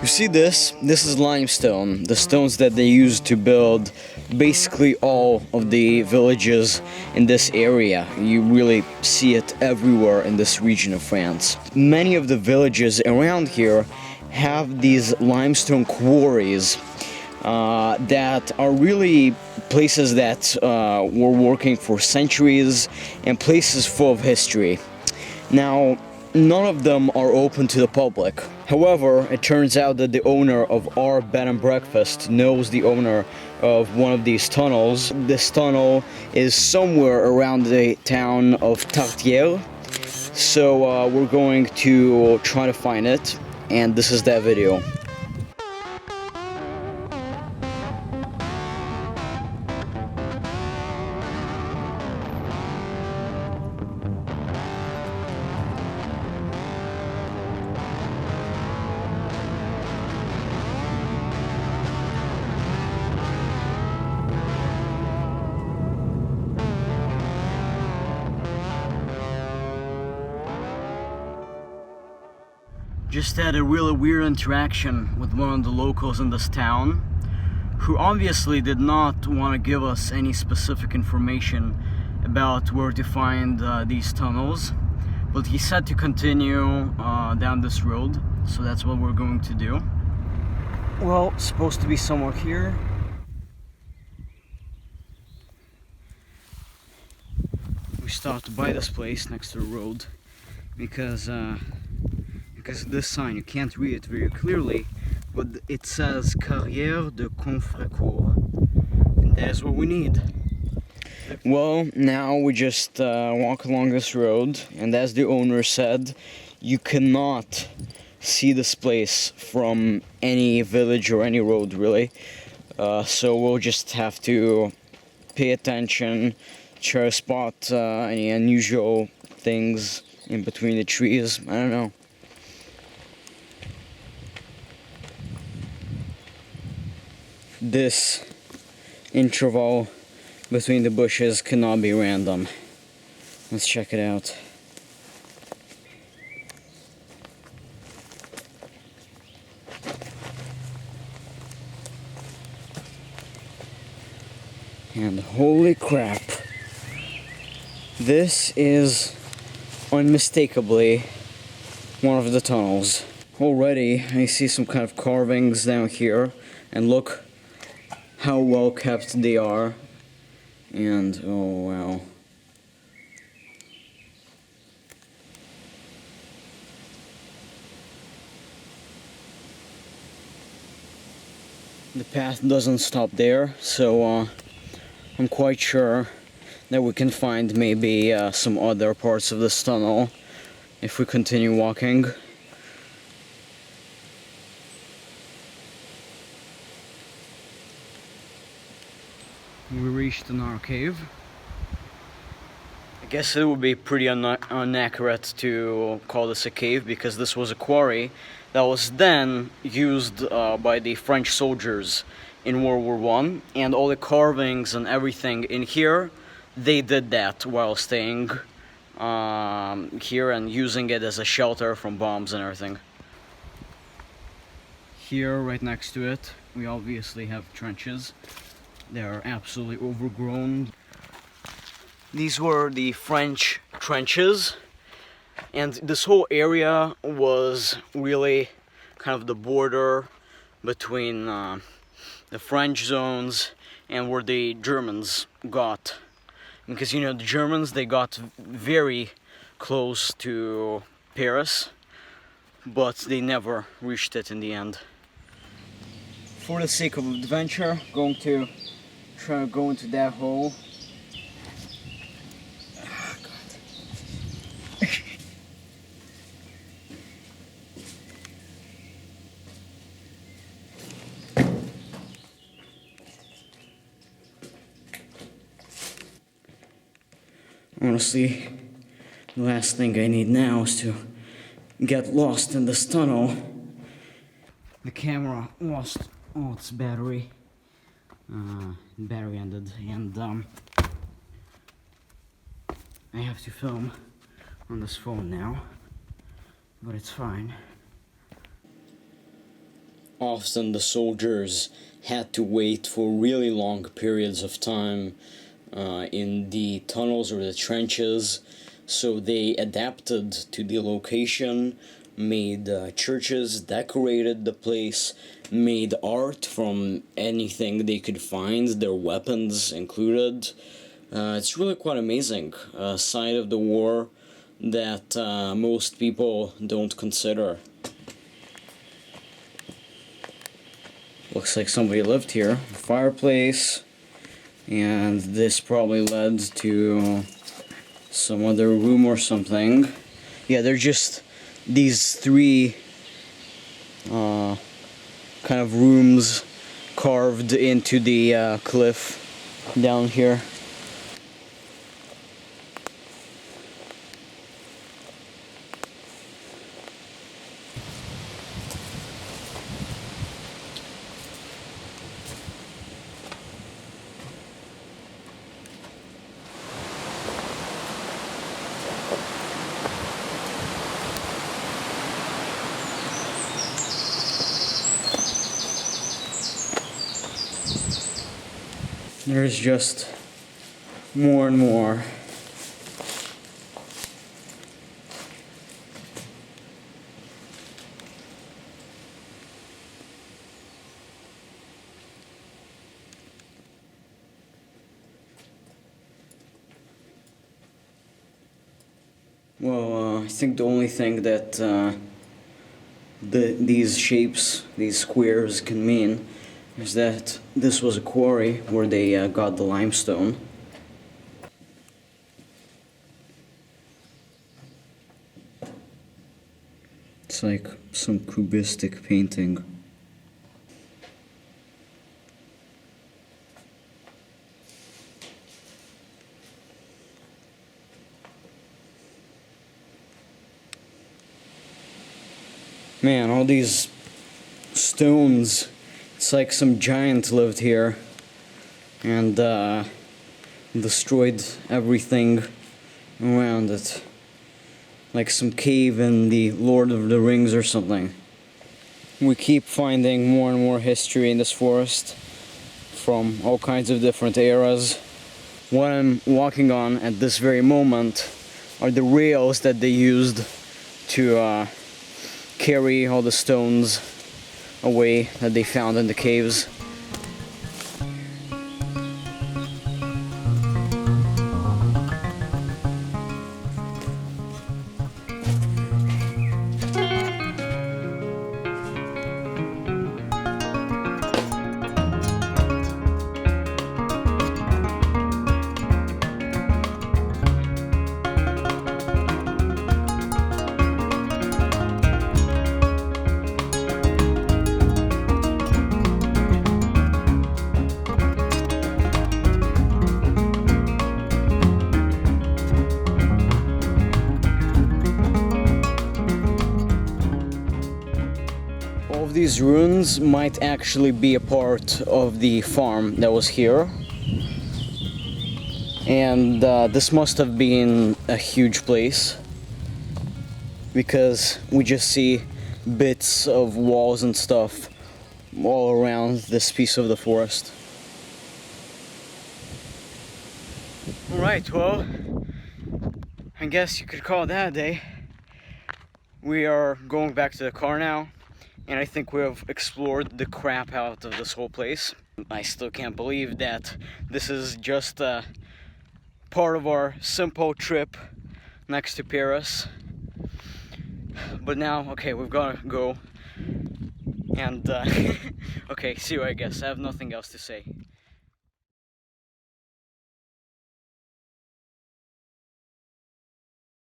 You see this? This is limestone, the stones that they used to build basically all of the villages in this area. You really see it everywhere in this region of France. Many of the villages around here have these limestone quarries that are really places that were working for centuries and places full of history. Now, none of them are open to the public. However, it turns out that the owner of our bed and breakfast knows the owner of one of these tunnels. This tunnel is somewhere around the town of Tartière, so we're going to try to find it, and this is that video. Just had a really weird interaction with one of the locals in this town, who obviously did not want to give us any specific information about where to find these tunnels, but he said to continue down this road, so that's what we're going to do. Well, it's supposed to be somewhere here. We stopped by this place next to the road because this sign, you can't read it very clearly, but it says Carrière de Confrécourt, and that's what we need. Well, now we just walk along this road, and as the owner said, you cannot see this place from any village or any road really, so we'll just have to pay attention, try to spot any unusual things in between the trees. I don't know. This interval between the bushes cannot be random. Let's check it out. And holy crap, this is unmistakably one of the tunnels. Already I see some kind of carvings down here, and look how well kept they are, and oh wow. The path doesn't stop there, so I'm quite sure that we can find maybe some other parts of this tunnel if we continue walking. We reached an cave. I guess it would be pretty inaccurate to call this a cave, because this was a quarry that was then used by the French soldiers in World War I, and all the carvings and everything in here, they did that while staying here and using it as a shelter from bombs and everything. Here, right next to it, we obviously have trenches. They are absolutely overgrown. These were the French trenches, and this whole area was really kind of the border between the French zones and where the Germans got. Because, you know, the Germans, they got very close to Paris, but they never reached it in the end. For the sake of adventure, going to try to go into that hole. Ah, God. Honestly, the last thing I need now is to get lost in this tunnel. The camera lost all its battery. Battery ended, and I have to film on this phone now, but it's fine. often the soldiers had to wait for really long periods of time in the tunnels or the trenches, so they adapted to the location, made churches, decorated the place, made art from anything they could find, their weapons included. It's really quite amazing, a side of the war that most people don't consider. Looks like somebody lived here. Fireplace, and this probably led to some other room or something. Yeah, they're just these three kind of rooms carved into the cliff down here. There's just more and more. Well, I think the only thing that these shapes, these squares can mean is that this was a quarry where they got the limestone. It's like some cubistic painting. Man, all these stones. It's like some giant lived here and destroyed everything around it. Like some cave in the Lord of the Rings or something. We keep finding more and more history in this forest from all kinds of different eras. What I'm walking on at this very moment are the rails that they used to carry all the stones away that they found in the caves. These ruins might actually be a part of the farm that was here, and this must have been a huge place because we just see bits of walls and stuff all around this piece of the forest. Alright, well, I guess you could call that a day. We are going back to the car now. And I think we have explored the crap out of this whole place. I still can't believe that this is just part of our simple trip next to Paris. But now, okay, we've got to go. And, okay, see you, I guess. I have nothing else to say.